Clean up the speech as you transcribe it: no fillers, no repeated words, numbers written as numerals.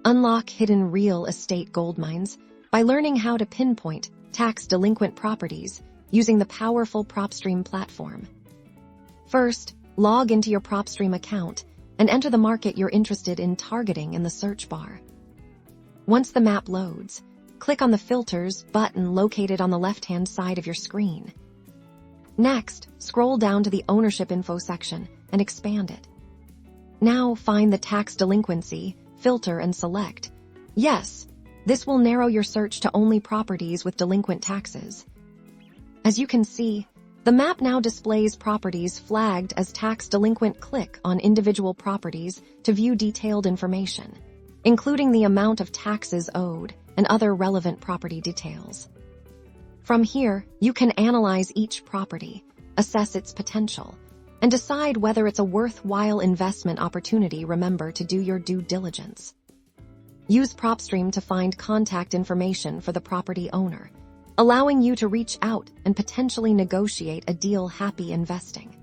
Unlock hidden real estate goldmines by learning how to pinpoint tax-delinquent properties using the powerful Propstream platform. First, log into your Propstream account and enter the market you're interested in targeting in the search bar. Once the map loads, click on the Filters button located on the left-hand side of your screen. Next, scroll down to the Ownership Info section and expand it. Now find the Tax Delinquency Filter and select Yes. This will narrow your search to only properties with delinquent taxes. As you can see, the map now displays properties flagged as tax delinquent. Click on individual properties to view detailed information, including the amount of taxes owed and other relevant property details. From here, you can analyze each property, assess its potential, and decide whether it's a worthwhile investment opportunity. Remember to do your due diligence. Use Propstream to find contact information for the property owner, allowing you to reach out and potentially negotiate a deal. Happy investing!